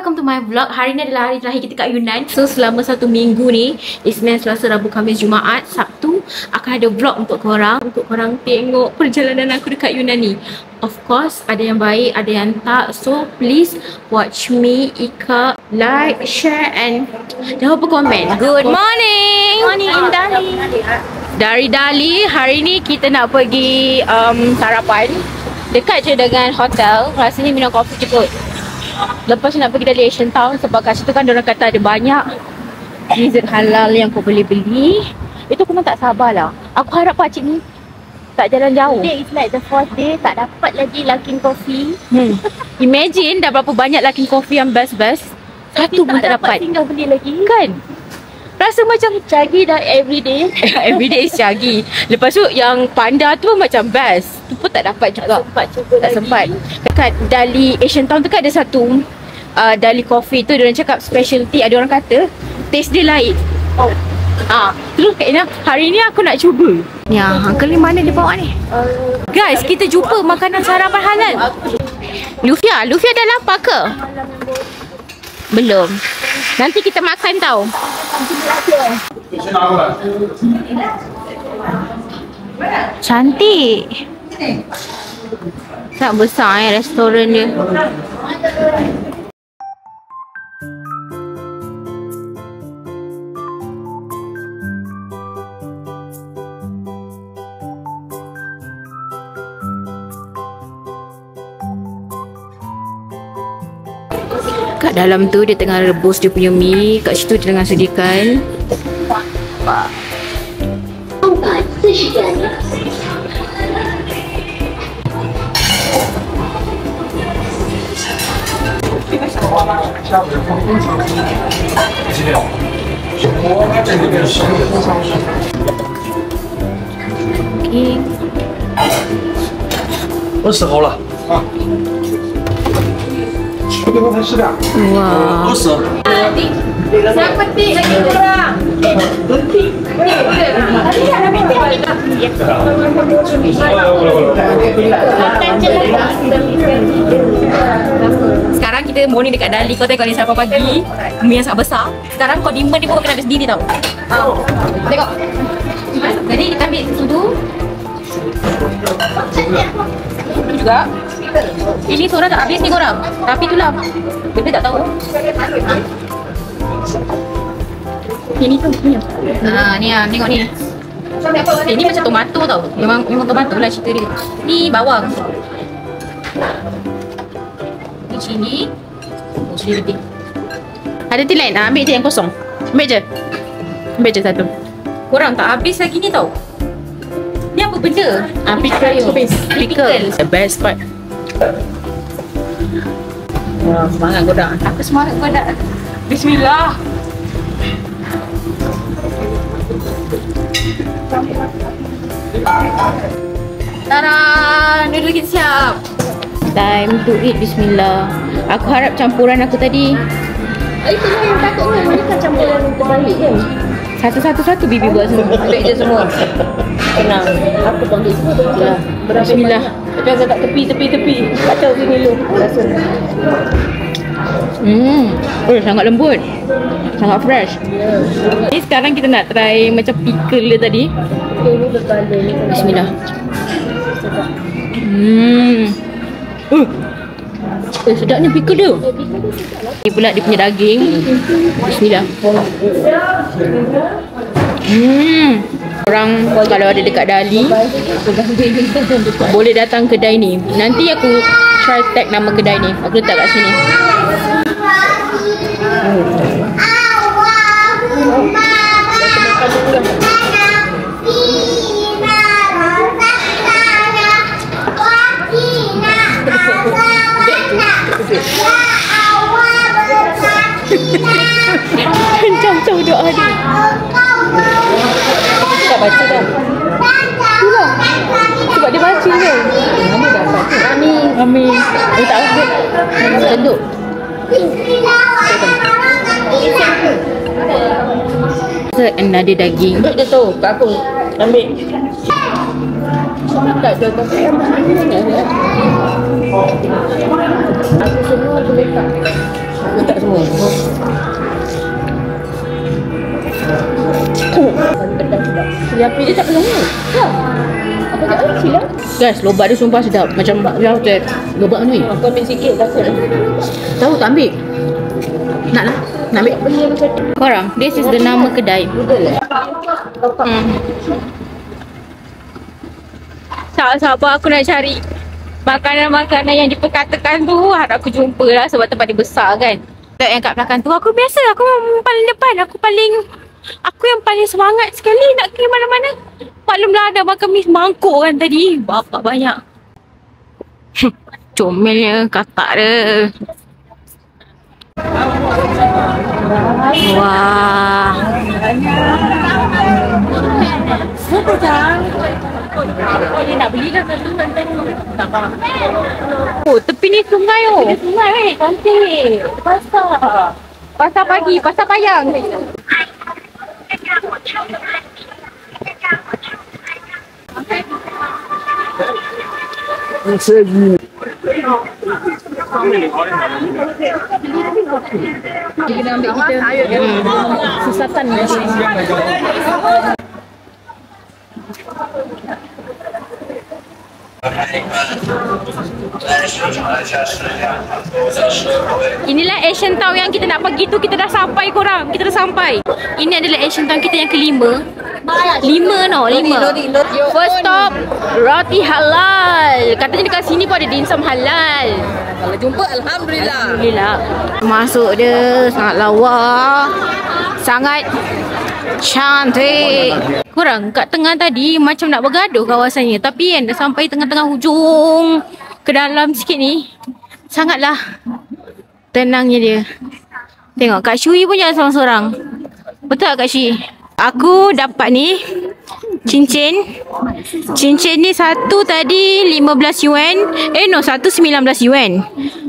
welcome to my vlog. Hari ni adalah hari terakhir kita kat Yunnan. So selama 1 minggu ni, Isnin, Selasa, Rabu, Khamis, Jumaat, Sabtu akan ada vlog untuk korang. Untuk korang tengok perjalanan aku dekat Yunnan ni. Of course, ada yang baik, ada yang tak. So please watch me, Ika. Like, share and jangan lupa komen. Good morning. Morning Dali. Dari Dali, hari ni kita nak pergi sarapan. Dekat je dengan hotel. Rasanya minum kopi je kot. Lepas tu nak pergi dari Asian Town sebab kat situ kan diorang kata ada banyak dessert halal yang kau boleh beli. Itu aku memang tak sabarlah. Aku harap pakcik ni tak jalan jauh. Today is like the 4th day, tak dapat lagi Luckin Coffee. Imagine dah berapa banyak Luckin Coffee yang best-best, satu pun tak dapat. Tinggal beli lagi. Kan? Rasa macam Cagi dah everyday. everyday is Cagi. Lepas tu yang panda tu macam best. Tu pun tak dapat juga. Tak sempat. Dekat Dali Asian Town tu kan ada satu Dali Coffee tu, diorang cakap specialty. Ada orang kata taste dia lain. Terus kayaknya hari ni aku nak cuba. Ya, uncle ni mana dia bawa ni? Guys, kita jumpa makanan sarapan halal. Lufia dah lapar ke? Belum. Nanti kita makan tau. Cantik. Sangat besar restoran dia. Kat dalam tu dia tengah rebus dia punya mi. Kat situ dia tengah sediakan. Okay. 20毫了啊！这个才10两。哇！20。Siapa penting lagi korang? Sekarang kita morning dekat Dali. Kau tengok ni sarapan pagi. Mi yang sangat besar. Sekarang condiment dia pun kena ambil sendiri tau. Tengok. Jadi kita ambil sudu. Sudu juga. Ini seorang tak habis ni korang. Tapi itulah benda tak tahu. Ini tu ni. Ni ah, tengok ni. Ini macam tomato tau. Memang tomato lah cerita dia. Ni bawang. Ni cili. Cili lebih. Ada ti lain. Ambil je yang kosong. Ambil je satu. Korang tak habis lagi ni tau. Ni apa benda? Pickle. The best part. Wah, semangat godak. Aku semangat godak. Bismillah. Tada! Noodle kita siap. Time to eat. Bismillah. Aku harap campuran aku tadi. Itulah yang takut kan. Mereka campuran terbalik kan. Satu-satu bibi buat semua. Ambil je semua. Tenang. Aku panggil semua betul. Bismillah. Tapi agak kat tepi. Kacau sini dulu. Rasa. Sangat lembut. Sangat fresh. Ni sekarang kita nak try macam pickle dia tadi. Ini berbaloi ni. Bismillah. Sedapnya pickle dia. Ni pula dia punya daging. Bismillah. Orang kalau ada dekat Dali boleh datang kedai ni. Nanti aku try tag nama kedai ni. Aku letak kat sini. Kencang doa dia. Aku tak baca dah. Itulah. Sebab dia baca kan. Nama dah baca. Amin. Tak ambil. Tenduk. Another daging. Ambil dia tu. Kat aku. Ambil. Tak ada tapi aku semua boleh tak. Tak semua. Api dia tak penuh. Apa tak ada silap? Guys, lobak dia sumpah sedap. Macam lobak ni. Aku ambil sikit dah. Tahu tak ambil? Nak lah. Nak ambil. Korang, this is the nama kedai. Tak sabar aku nak cari makanan-makanan yang diperkatakan tu. Harap aku jumpa lah sebab tempat dia besar kan. Yang kat belakang tu aku biasa. Aku paling depan. Aku yang paling semangat sekali nak ke mana-mana. Maklumlah ada makan mis mangkuk kan tadi. Bapak banyak. Comelnya katak dia. Wah. Dia nak beli dah satu nanti. Oh, tepi ni sungai oh. Sungai cantik. Pasar pagi, pasar payang. Dia kena ambil kita susatan ni. Inilah Asian Town yang kita nak pergi tu. Kita dah sampai korang. Kita dah sampai. Ini adalah Asian Town kita yang kelima. 5 no, 5. First stop roti halal. Katanya dekat sini pun ada dimsum halal. Kalau jumpa alhamdulillah. Alhamdulillah. Masuk dia sangat lawa. Sangat cantik. Korang kat tengah tadi macam nak bergaduh kawasannya. Tapi kan dah sampai tengah-tengah hujung ke dalam sikit ni. Sangatlah tenangnya dia. Tengok Kak Shui pun jalan seorang-seorang. Betul tak Kak Shui? Aku dapat ni cincin. Cincin ni satu tadi 15 yuan. Satu 19 yuan.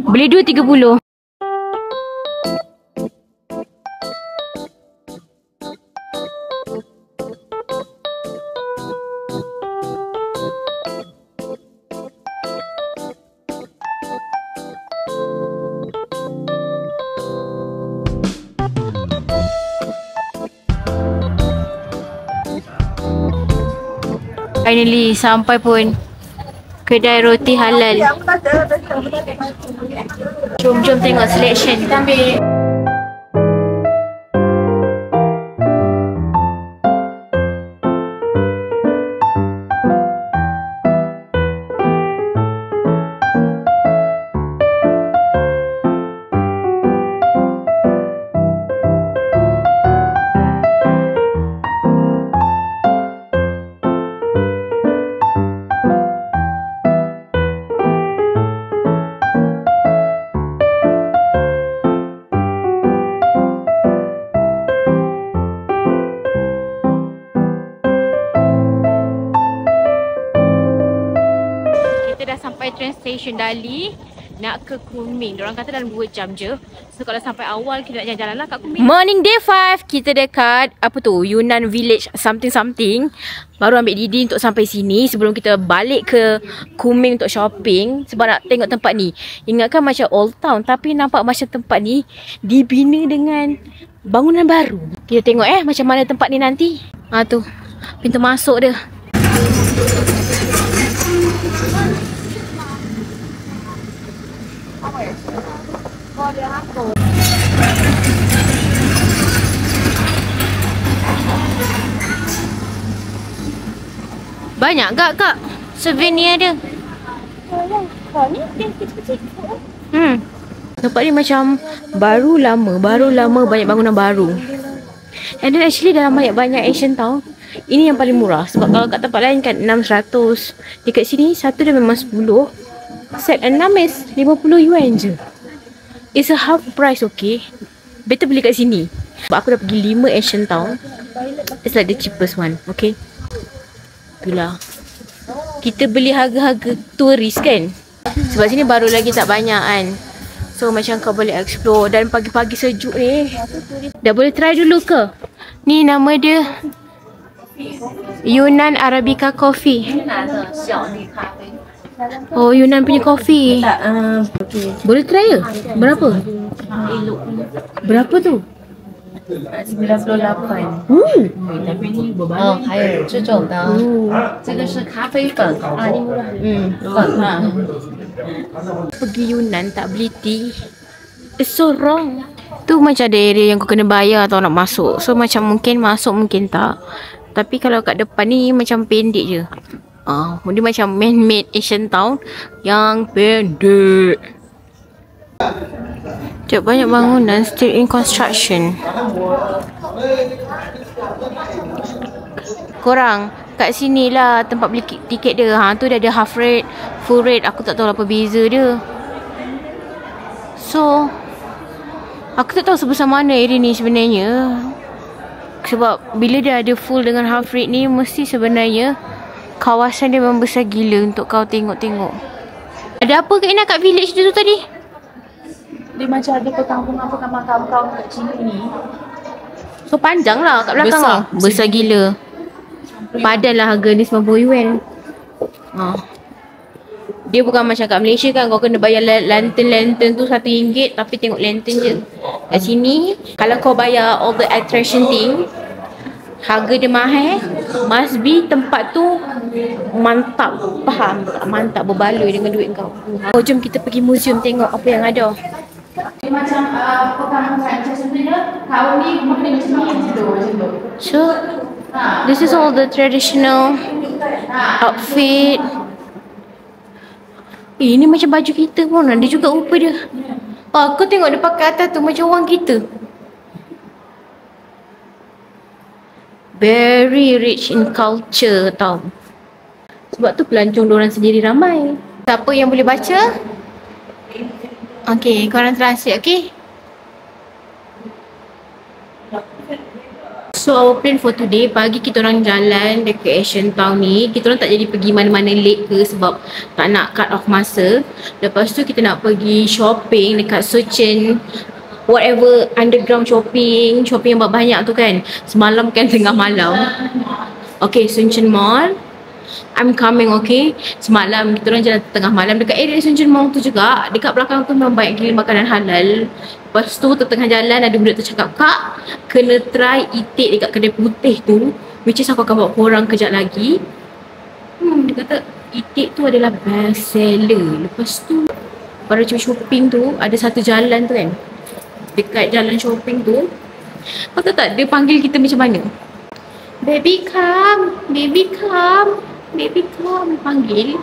Beli dua 30. Finally sampai pun kedai roti halal. Jom tengok selection. Kita ambil. Train station Dali nak ke Kunming. Diorang kata dalam 2 jam je. So kalau sampai awal kita nak jalan lah kat Kunming. Morning day 5. Kita dekat apa tu, Yunnan Village something. Baru ambil Didi untuk sampai sini sebelum kita balik ke Kunming untuk shopping. Sebab nak tengok tempat ni. Ingatkan macam old town tapi nampak macam tempat ni dibina dengan bangunan baru. Kita tengok macam mana tempat ni nanti. Tu pintu masuk dia. Banyak gak kak souvenir dia? Tempat ni macam baru lama banyak bangunan baru. And then actually dalam banyak Asian Town, ini yang paling murah. Sebab kalau kat tempat lain kan 600. Dekat sini satu dia memang 10. Set 6 is 50 yuan je. It's a half price, okay. Better beli kat sini. Sebab aku dah pergi 5 Asian Town. It's like the cheapest one, okay. Itulah. Kita beli harga-harga turis kan. Sebab sini baru lagi tak banyak kan. So macam kau boleh explore. Dan pagi-pagi sejuk ni. Dah boleh try dulu ke? Ni nama dia Yunnan Arabica Coffee. Oh, Yunnan punya kopi. Boleh try ke? Berapa? Elok ni. Berapa tu? 98. tapi ni berbaloi. 哦，还有这种的，这个是咖啡粉， Ni murah. 粉哈。 Pergi Yunan tak beli tea. It's so wrong. Tu macam ada area yang kau kena bayar tau nak masuk. So macam mungkin masuk mungkin tak. Tapi kalau kat depan ni macam pendek je. Dia macam man-made Asian town yang pendek. Sekejap, banyak bangunan still in construction. Korang kat sini lah tempat beli tiket dia. Tu dia ada half rate, full rate. Aku tak tahu apa beza dia. So aku tak tahu sebesar mana area ni sebenarnya. Sebab bila dia ada full dengan half rate ni, mesti sebenarnya kawasan dia memang besar gila untuk kau tengok-tengok. Ada apa Kak Ina kat village tu tadi? Dia macam ada perkampungan kaum kat Cina ni. So panjang lah kat belakang Besar. lah. Besar gila. Padahal lah harga ni 90 yuan. Dia bukan macam kat Malaysia kan, kau kena bayar lantern tu RM1 tapi tengok lantern je. Kat sini kalau kau bayar all the attraction thing, harga dia mahal. Must be tempat tu mantap. Faham tak? Mantap, berbaloi dengan duit kau. Jom kita pergi museum tengok apa yang ada. Macam perkampungan macam sebenarnya kaum ni rumah dia macam ni macam tu. So this is all the traditional outfit. Ini macam baju kita pun ada juga rupa dia. Kau tengok dia pakai atas tu macam orang kita. Very rich in culture tau. Sebab tu pelancong diorang sendiri ramai. Siapa yang boleh baca? Okay, korang translate, okay? So our plan for today, pagi kita orang jalan dekat Asian Town ni. Kita orang tak jadi pergi mana-mana late ke sebab tak nak cut off masa. Lepas tu kita nak pergi shopping dekat Suchen, whatever, underground shopping yang banyak tu kan. Semalam kan tengah malam. Okay, Suchen Mall. I'm coming, okay. Semalam kita orang jalan tengah malam dekat area Suchen Mall tu juga. Dekat belakang tu memang banyak gila makanan halal. Lepas tu tengah jalan ada budak tu cakap, "Kak, kena try itik dekat kedai putih tu. Which is aku akan bawa korang kejap lagi." Dia kata itik tu adalah best seller. Lepas tu pada shopping tu ada satu jalan tu kan. Dekat jalan shopping tu, kau tahu tak dia panggil kita macam mana? Baby come, baby come, baby come. Panggil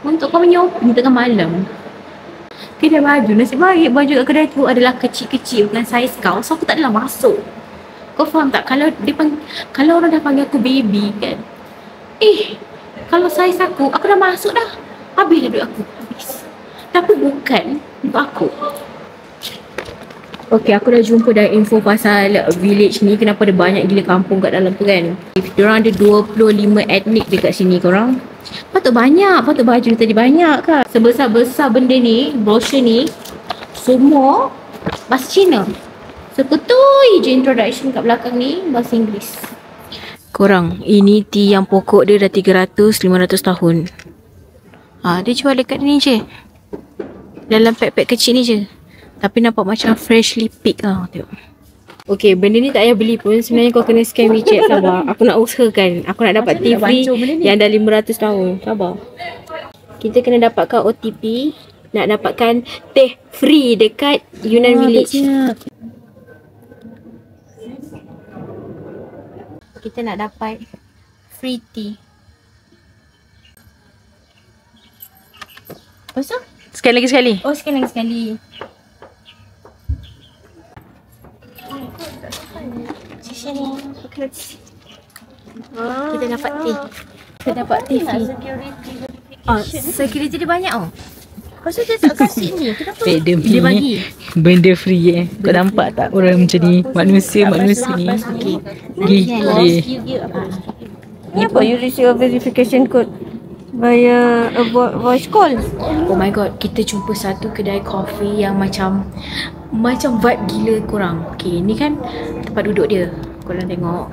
untuk kau menyoping tengah malam. Kedai baju, nasib baik baju kat kedai tu adalah kecil-kecil, bukan saiz kau. So aku tak adalah masuk. Kau faham tak? Kalau orang dah panggil aku baby kan, kalau saiz aku dah masuk dah. Habis dah duit aku. Habis. Tapi bukan untuk aku. Okay, aku dah jumpa dah info pasal village ni. Kenapa ada banyak gila kampung kat dalam tu kan. Diorang ada 25 etnik dekat sini korang. Patut banyak, patut baju tadi banyak kan. Sebesar-besar benda ni, brochure ni, semua bahasa Cina. Seketui je introduction kat belakang ni bahasa Inggeris. Korang, ini tea yang pokok dia dah 300-500 tahun. Dia jual dekat ni je. Dalam pack-pack kecil ni je. Tapi nampak macam freshly picked lah. Tengok. Okay, benda ni tak payah beli pun. Sebenarnya kau kena scan WeChat, sabar. Aku nak usahakan. Aku nak dapat tea free yang dah 500 tahun. Sabar. Kita kena dapatkan OTP. Nak dapatkan teh free dekat Yunan Village. Kita nak dapat free tea. Pasal? Sekali lagi sekali. Oh, sekali lagi sekali. Kita dapat tea. Kita dapat tea free. Security dia banyak Pasal dia tak kasih ni. Kenapa dia bagi benda free Kau nampak tak orang macam ni? Manusia ni. Okay. Ni apa? You receive a verification code via a voice call. Oh my god, kita jumpa satu kedai kopi yang macam vibe gila korang. Okay, ni kan tempat duduk dia. Korang tengok.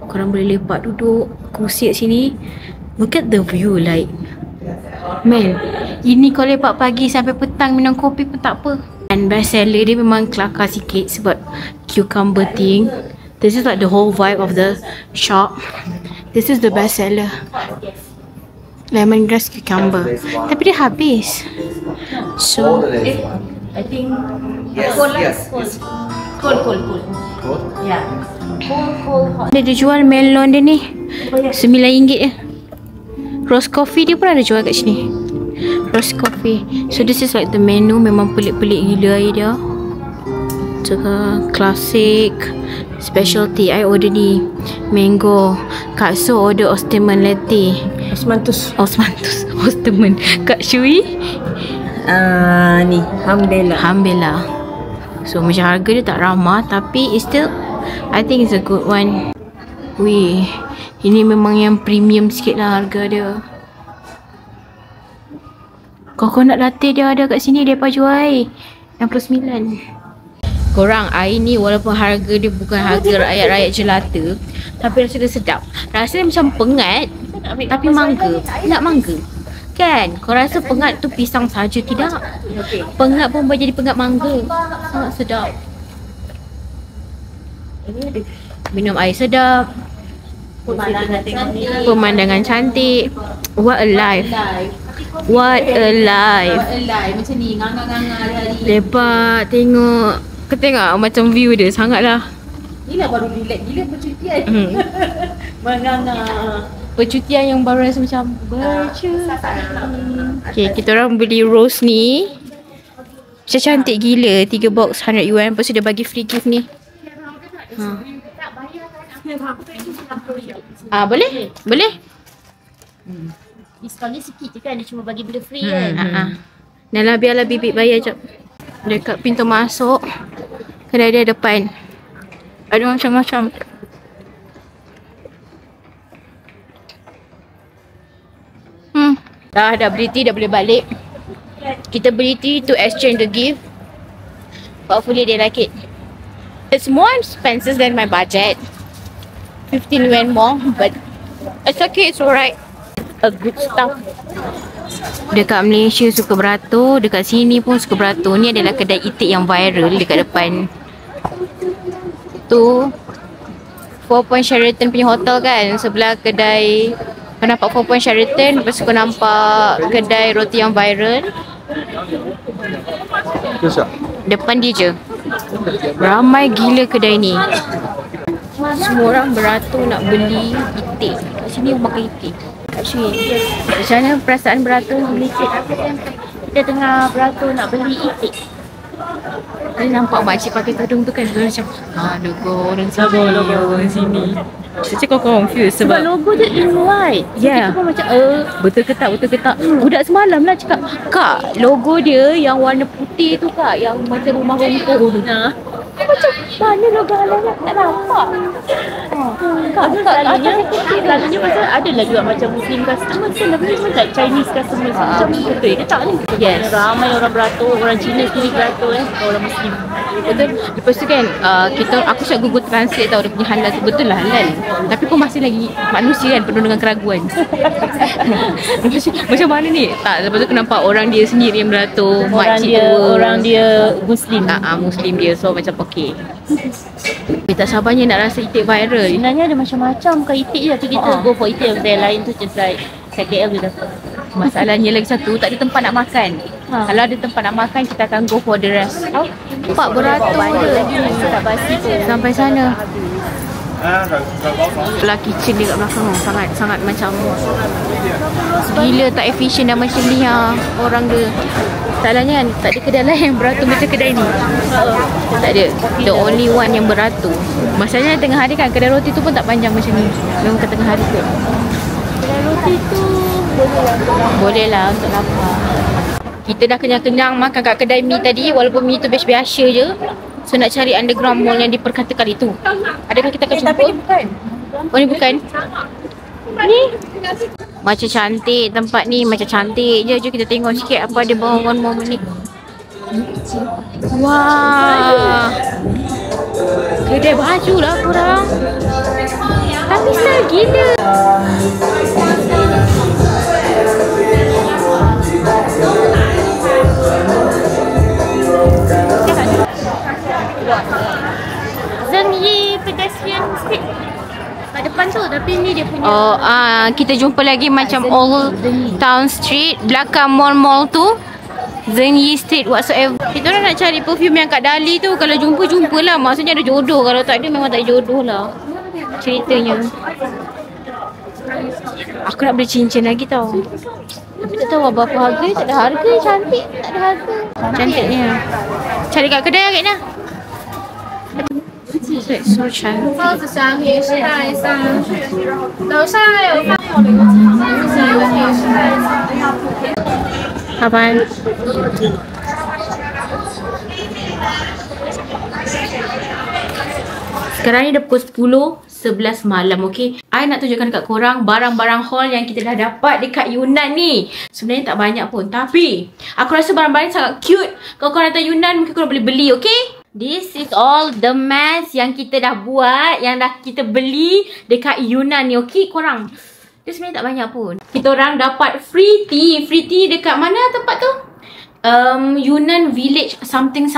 Korang boleh lepak duduk kursi kat sini. Look at the view, like Mel, ini kau lepak pagi sampai petang minum kopi pun tak apa. And best seller dia memang kelakar sikit sebab cucumber thing. This is like the whole vibe of the shop. This is the best seller. Lemongrass cucumber. Tapi dia habis. So, I think cold. Yeah. Cold. Dia jual melon dia ni RM9 je. Rose coffee dia pun ada jual kat sini. Rose coffee. So this is like the menu. Memang pelik-pelik gila air dia. Classic, specialty. I order ni mango. Kak So order Osterman latte. Osmanthus. Osterman. Kak Shui Ni Alhamdulillah. So macam harga dia tak ramah, tapi it's still, I think it's a good one. Weh, ini memang yang premium sikit lah harga dia. Coconut latte dia ada kat sini, dia jual RM69. Korang, air ni walaupun harga dia bukan harga rakyat-rakyat jelata, tapi rasa dia sedap. Rasa dia macam pengat, tapi mangga. Nak mangga kan? Kau rasa pengat tu pisang saja, tidak. Pengat pun boleh jadi pengat mangga. Sangat sedap. Minum air sedap. Pemandangan cantik. What a life. What a life. Macam ni, nganga-nganga hari. Lepak tengok. Kau tengok macam view dia sangatlah. Inilah baru relax gila percutian. Menganga. Percutian yang baru rasa macam bercuti. Okay, kita orang beli rose ni. Macam cantik gila. 3 box RM100. Lepas tu dia bagi free gift ni. Boleh? Boleh? Diskonnya sikit je kan, dia cuma bagi benda free kan. Nala biarlah bibik bayar jap. Dekat pintu masuk kedai dia depan. Ada macam-macam. Dah beli tea, dah boleh balik. Kita beli tea to exchange the gift. Hopefully they like it. It's more expensive than my budget. 15 yuan more, but it's okay, it's alright. A good stuff. Dekat Malaysia suka beratur, dekat sini pun suka beratur. Ni adalah kedai itik yang viral dekat depan. Tu 4 Point Sheraton punya hotel kan, sebelah kedai. Kau nampak 4 Point Sheraton, lepas kau nampak kedai roti yang viral. Depan dia je. Ramai gila kedai ni. Semua orang beratur nak beli itik. Kat sini makan itik. Kat sini. Macam mana perasaan beratur beli itik? Kita tengah beratur nak beli itik. Dia nampak makcik pakai tudung tu kan, dia macam logo orang sini, logo orang sini. Macam kau confused sebab logo dia in white. Yeah. Kita pun macam betul ke tak? Budak semalam lah cakap, "Kak, logo dia yang warna putih tu kak, yang macam rumah rumput tu." Macam mana logo halal tak nampak. Selalunya pasal ada lah juga macam Muslim customer kan, tapi macam Chinese customer macam betul ke tak ni? Yes. Ramai orang beratur, orang Cina sendiri beratur orang Muslim. Betul. Lepas tu kan aku cakap Google Translate tau dia punya halal tu, betul lah halal. Tapi pun masih lagi manusia kan, penuh dengan keraguan. Macam mana ni? Tak, lepas tu aku nampak orang dia sendiri yang beratur, makcik tua. Orang dia Muslim. Muslim dia, so macam okey. Kita tak sabarnya nak rasa itik viral. Sebenarnya ada macam-macam bukan itik je, tapi kita go for itik yang lain tu just like KL je dapat. Masalahnya lagi satu, tak ada tempat nak makan. Kalau ada tempat nak makan, kita akan go for the rest. Nampak beratur dia Tak basi tu. sampai sana. Belah kitchen dia kat belakang tu sangat macam gila, tak efisien dah macam ni orang dia. Salahnya kan tak ada kedai lain yang beratur macam kedai ni. Tak ada. The only one yang beratur. Masalahnya tengah hari kan, kedai roti tu pun tak panjang macam ni. Memang kat tengah hari tu. Kedai roti tu boleh lah untuk lapar. Kita dah kenyang-kenyang makan kat kedai mi tadi, walaupun mi tu biasa-biasa je. So nak cari underground mall yang diperkatakan itu. Adakah kita akan jumpa? tapi bukan. Oh ni bukan? Ni macam cantik tempat ni, macam cantik je. Jom kita tengok sikit apa ada bangunan mall ni. Wah, kedai baju lah korang. Tapi style gila. depan tu, tapi ni dia punya. Oh, kita jumpa lagi macam Old Town Street, belakang mall-mall tu. Zengyi Street whatsoever. Kita orang nak cari perfume yang kat Dali tu. Kalau jumpa lah. Maksudnya ada jodoh. Kalau tak ada memang tak ada jodoh lah ceritanya. Aku nak beli cincin lagi tau. Tapi tak tahu berapa harga. Tak ada harga. Cantik. Tak ada harga. Cantiknya. Cari kat kedai agaknya. So cantik. 包子香也是带上去，楼上还有放Apaan? Sekarang ni dah pukul 10:11 malam, okey. I nak tunjukkan kat korang barang-barang haul yang kita dah dapat dekat Yunnan ni. Sebenarnya tak banyak pun, tapi aku rasa barang-barang sangat cute. Kalau korang datang Yunnan, mungkin korang boleh beli, okey? This is all the mask yang kita dah buat, yang dah kita beli dekat Yunnan ni, okey korang. Dia sebenarnya tak banyak pun. Kita orang dapat free tea. Free tea dekat mana tempat tu? Yunnan Village something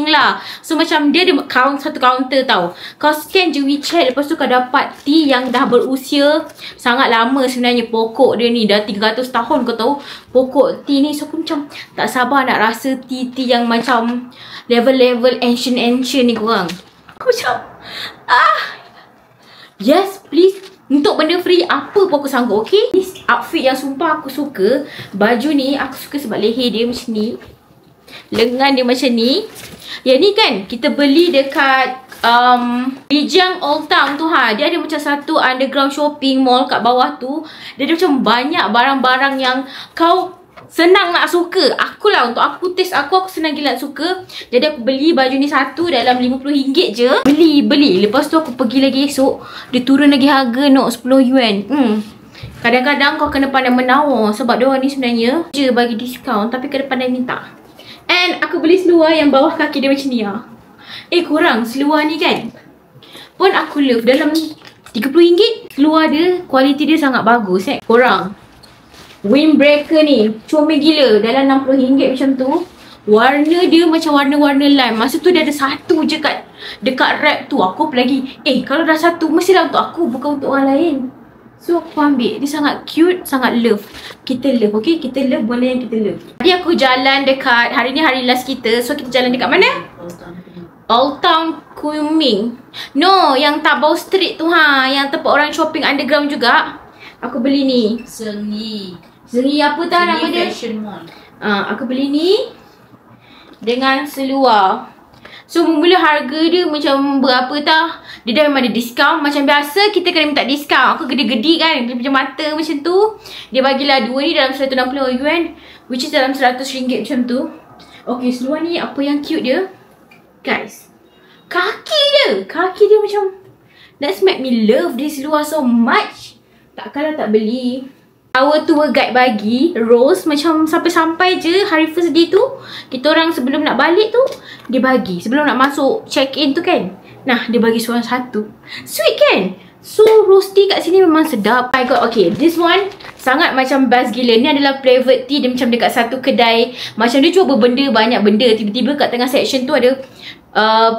lah. So macam dia ada satu kaunter tau. Kau scan je WeChat, lepas tu kau dapat tea yang dah berusia sangat lama sebenarnya. Pokok dia ni dah 300 tahun, kau tahu pokok tea ni. So aku macam tak sabar nak rasa tea-tea yang macam level-level ancient ni korang. Aku macam yes please. Untuk benda free, apa pun aku sanggup, okay? Ni outfit yang sumpah aku suka. Baju ni, aku suka sebab leher dia macam ni. Lengan dia macam ni. Yang ni kan, kita beli dekat Lijiang Old Town tu ha. Dia ada macam satu underground shopping mall kat bawah tu. Dia ada macam banyak barang-barang yang kau senang nak suka. Akulah, untuk aku taste aku senang gila nak suka. Jadi aku beli baju ni satu dalam RM50 je. Beli. Lepas tu aku pergi lagi esok, dia turun lagi harga nak 10 yuan. Kadang-kadang kau kena pandai menawar. Sebab diorang ni sebenarnya je bagi diskaun, tapi kena pandai minta. And aku beli seluar yang bawah kaki dia macam ni lah. Korang, seluar ni kan pun aku love. Dalam RM30 seluar dia, kualiti dia sangat bagus korang. Windbreaker ni comel gila. Dalam RM60 macam tu. Warna dia macam warna-warna lime. Masa tu dia ada satu je dekat rack tu. Aku apa lagi, kalau dah satu mestilah untuk aku, bukan untuk orang lain. So aku ambil. Dia sangat cute, sangat love. Kita love, okay? Kita love benda yang kita love. Tadi aku jalan dekat, hari ni hari last kita. So kita jalan dekat mana? Old Town Kunming. No, yang Tabau Street tu ha. Yang tempat orang shopping underground juga. Aku beli ni. Zengyi apa tau nama dia? Fashion Mall. Aku beli ni dengan seluar. So mula harga dia macam berapa tau. Dia dah memang ada diskaun. Macam biasa kita kena minta diskaun. Aku gede-gede kan, macam mata macam tu. Dia bagilah dua ni dalam 160 yuan, which is dalam RM100 macam tu. Okay, seluar ni apa yang cute dia, guys, kaki dia macam, that's make me love this seluar so much. Takkanlah tak beli. Our tour guide bagi Rose macam sampai-sampai je hari first day tu. Kita orang sebelum nak balik tu, dia bagi sebelum nak masuk check in tu kan. Nah, dia bagi seorang satu. Sweet kan? So rose tea kat sini memang sedap. I got, okay, this one sangat macam best gila. Ni adalah flavored tea. Dia macam dekat satu kedai, macam dia cuba benda, banyak benda. Tiba-tiba kat tengah section tu ada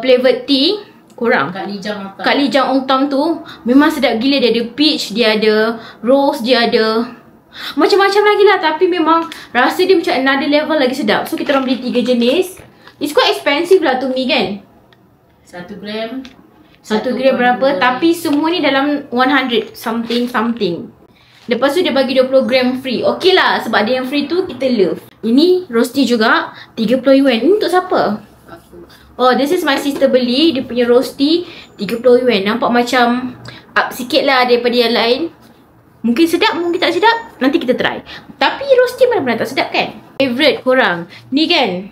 flavored tea. Korang kat Lijiang Old Town tu memang sedap gila. Dia ada peach, dia ada rose, dia ada macam-macam lagi lah. Tapi memang rasa dia macam another level lagi sedap. So kita orang beli 3 jenis. It's quite expensive lah to me kan. 1 gram berapa? Tapi semua ni dalam 100 something. Lepas tu dia bagi 20 gram free. Okay lah, sebab dia yang free tu kita love. Ini rose tea juga 30 yuan. Ini untuk siapa? Oh, this is my sister beli. Dia punya rose tea 30 yuan. Nampak macam up sikit lah daripada yang lain. Mungkin sedap, mungkin tak sedap. Nanti kita try. Tapi rose tea mana pernah tak sedap kan? Favorite korang ni kan.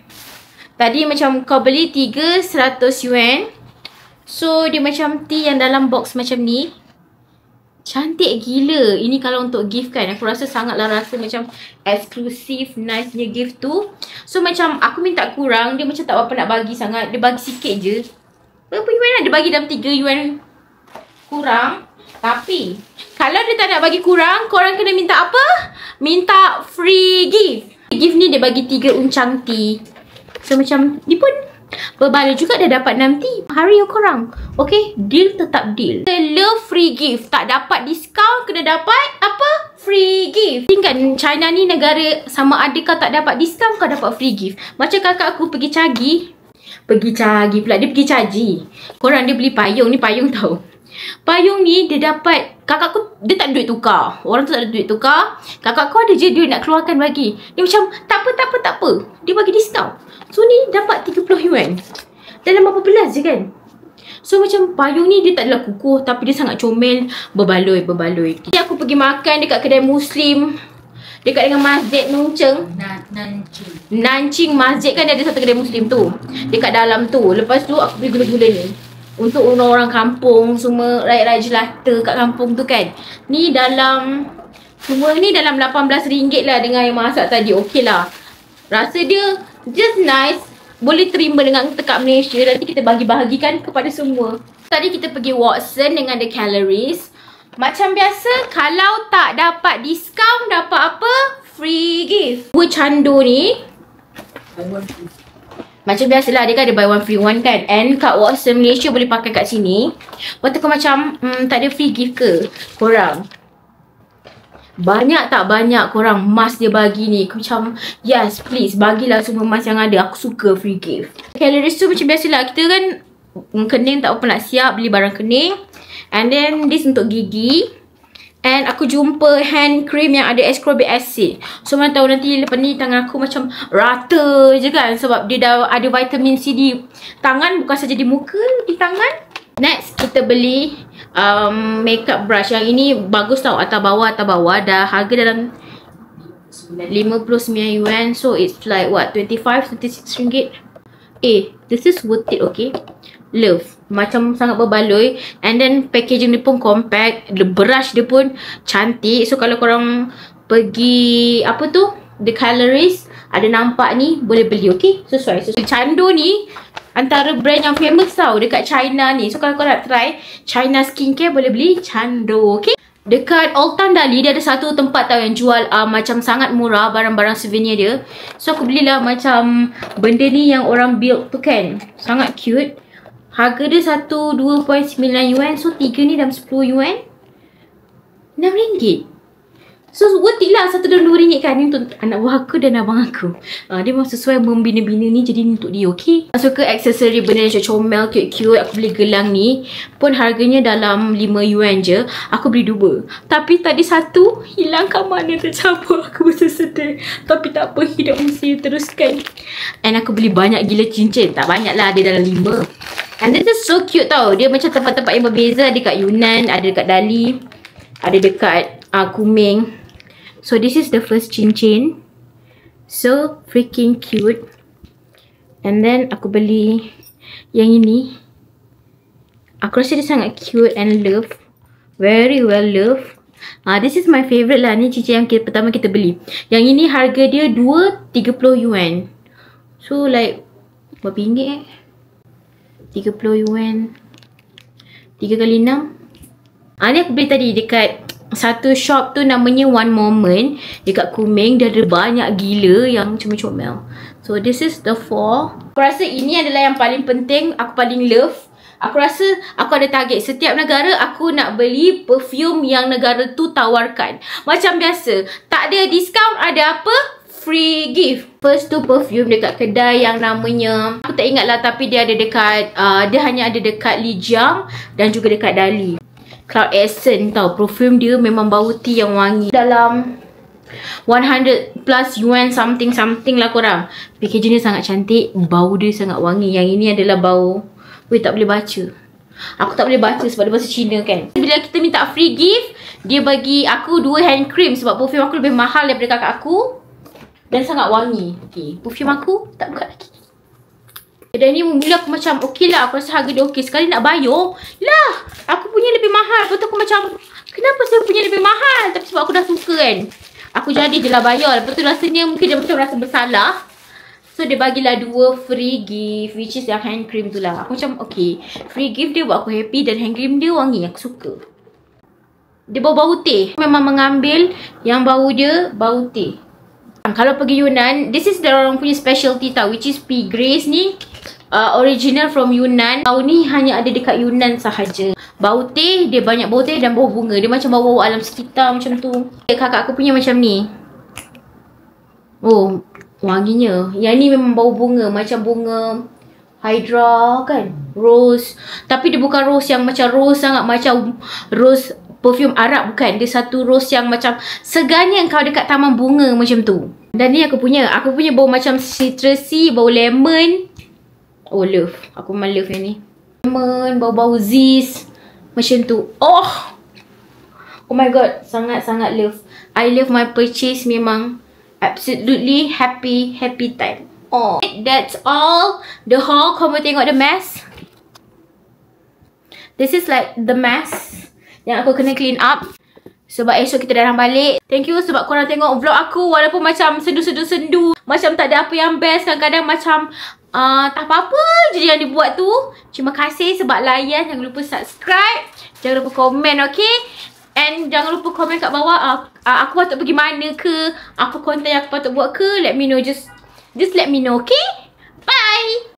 Tadi macam kau beli 3 100 yuan. So dia macam tea yang dalam box macam ni. Cantik gila. Ini kalau untuk gift kan, aku rasa sangatlah rasa macam eksklusif, nice punya gift tu. So macam aku minta kurang, dia macam tak apa nak bagi sangat. Dia bagi sikit je. Berapa yuan lah? Dia bagi dalam 3 yuan kurang. Tapi kalau dia tak nak bagi kurang, korang kena minta apa? Minta free gift. Gift ni dia bagi 3 uncang tea. So macam ni pun berbalik juga dah dapat 6 tea. Hurry korang. Okay, deal tetap deal. Love free gift. Tak dapat diskaun, kena dapat apa? Free gift. Kan China ni negara sama ada kau tak dapat diskaun, kau dapat free gift. Macam kakak aku pergi Cagi pula. Dia pergi Caji. Korang dia beli payung. Ni payung tau. Payung ni dia dapat, kakak aku dia tak ada duit tukar. Orang tu tak ada duit tukar. Kakak aku ada je duit nak keluarkan bagi. Dia macam tak apa. Dia bagi diskaun. So ni dapat 30 yuan. Dalam berapa belas je kan. So macam payung ni dia tak adalah kukuh, tapi dia sangat comel. Berbaloi. Jadi aku pergi makan dekat kedai Muslim dekat dengan Masjid Nungcheng. Nancing Masjid kan, dia ada satu kedai Muslim tu dekat dalam tu. Lepas tu aku beli gula-gula ni untuk orang-orang kampung, semua rakyat-rakyat jelata kat kampung tu kan. Ni dalam, semua ni dalam RM18 lah dengan yang masak tadi. Okey lah. Rasa dia just nice. Boleh terima dengan kita kat Malaysia. Nanti kita bagi-bahagikan kepada semua. Tadi kita pergi Watson dengan The Calories. Macam biasa, kalau tak dapat diskaun, dapat apa? Free gift. Dua cando ni, macam biasalah, dia kan ada buy one free one kan. And kat Watson Malaysia boleh pakai kat sini. Lepas tu kau macam tak ada free gift ke korang? Banyak tak banyak korang mask dia bagi ni. Aku macam yes please, bagilah semua mask yang ada. Aku suka free gift. Calories tu macam biasalah, kita kan kening tak apa nak siap, beli barang kening. And then this untuk gigi. And aku jumpa hand cream yang ada ascorbic acid. So mana tahu nanti lepas ni tangan aku macam rata je kan. Sebab dia dah ada vitamin C di tangan, bukan saja di muka, di tangan. Next kita beli makeup brush. Yang ini bagus tau, atas bawah. Dah harga dalam 59 yuan. So it's like what, 25-26 ringgit. This is worth it, okay. Love. Macam sangat berbaloi. And then packaging dia pun compact. The brush dia pun cantik. So kalau korang pergi apa tu, The Calories, ada nampak ni, boleh beli, okay. Sesuai. Cando ni antara brand yang famous tau dekat China ni. So kalau korang nak try China skincare, boleh beli Cando, okay. Dekat Old Town Dali dia ada satu tempat tau yang jual macam sangat murah barang-barang souvenir dia. So aku belilah macam benda ni yang orang build tu kan. Sangat cute. Harga dia 2.9 yuan. So 3 ni dalam 10 yuan, RM6. So worth it lah. 1 dan 2 ringgit kan. Ni untuk anak buah aku dan abang aku. Dia memang sesuai membina-bina ni. Jadi ni untuk dia, okay. Masuk ke aksesori benda yang comel, cute-cute. Aku beli gelang ni. Pun harganya dalam 5 yuan je. Aku beli 2. Tapi tadi satu hilang kat mana, tercabut. Aku rasa sedih. Tapi tak apa, hidup mesti teruskan. And aku beli banyak gila cincin. Tak banyak lah, dia dalam 5. And this is so cute tau. Dia macam tempat-tempat yang berbeza. Ada dekat Yunnan, ada dekat Dali, ada dekat Kuming. So this is the first cincin. So freaking cute. And then aku beli yang ini. Aku rasa dia sangat cute and love. Very well love. This is my favourite lah. Ni cincin yang pertama kita beli. Yang ini harga dia 2.30 yuan. So like berapa ringgit 30 yuan 3 kali 6. Ni aku beli tadi dekat satu shop tu, namanya One Moment dekat Kuming. Dia ada banyak gila yang comel-comel. So this is the 4. Aku rasa ini adalah yang paling penting. Aku paling love. Aku rasa aku ada target. Setiap negara aku nak beli perfume yang negara tu tawarkan. Macam biasa, tak ada diskaun, ada apa? Free gift. First tu perfume dekat kedai yang namanya, aku tak ingat lah, tapi dia ada dekat dia hanya ada dekat Lijiang dan juga dekat Dali. Cloud Essence tau. Perfume dia memang bau tea yang wangi. Dalam 100 plus yuan something lah korang. Packaging dia sangat cantik. Bau dia sangat wangi. Yang ini adalah bau, tak boleh baca. Aku tak boleh baca sebab dia bahasa Cina kan. Bila kita minta free gift, dia bagi aku 2 hand cream. Sebab perfume aku lebih mahal daripada kakak aku. Dan sangat wangi. Okay, perfume aku tak buka lagi. Dan ni mula aku macam okey lah. Aku rasa harga dia okey. Sekali nak bayar lah, aku punya lebih mahal. Lepas tu aku macam, kenapa saya punya lebih mahal? Tapi sebab aku dah suka kan, aku jadi je lah bayar. Lepas tu rasanya mungkin dia macam rasa bersalah. So dia bagilah 2 free gift, which is yang hand cream tu lah. Aku macam okey, free gift dia buat aku happy. Dan hand cream dia wangi, aku suka. Dia bau-bau teh. Memang mengambil yang bau dia bau teh. Kalau pergi Yunnan, this is orang punya specialty tau, which is pea grace ni. Original from Yunnan. Bau ni hanya ada dekat Yunnan sahaja. Bau teh, dia banyak bau teh dan bau bunga. Dia macam bau alam sekitar macam tu. Kakak aku punya macam ni. Oh, wanginya. Yang ni memang bau bunga. Macam bunga Hydra kan, rose. Tapi dia bukan rose yang macam rose sangat, macam rose perfume Arab, bukan. Dia satu rose yang macam segarnya kau dekat taman bunga macam tu. Dan ni aku punya bau macam citrusy, bau lemon. Oh, love. Aku memang love yang ni. Lemon, bau-bau ziz macam tu. Oh my god, sangat-sangat love. I love my purchase, memang absolutely happy time. Oh, that's all the haul. Kau mau tengok the mess? This is like the mess yang aku kena clean up sebab esok kita datang balik. Thank you sebab korang tengok vlog aku. Walaupun macam sendu, macam tak ada apa yang best, kadang-kadang macam tak apa-apa je yang dibuat tu. Terima kasih sebab layan. Jangan lupa subscribe, jangan lupa komen, okay? And jangan lupa komen kat bawah aku patut pergi mana ke, apa konten yang aku patut buat ke. Let me know, just let me know, okay? Bye!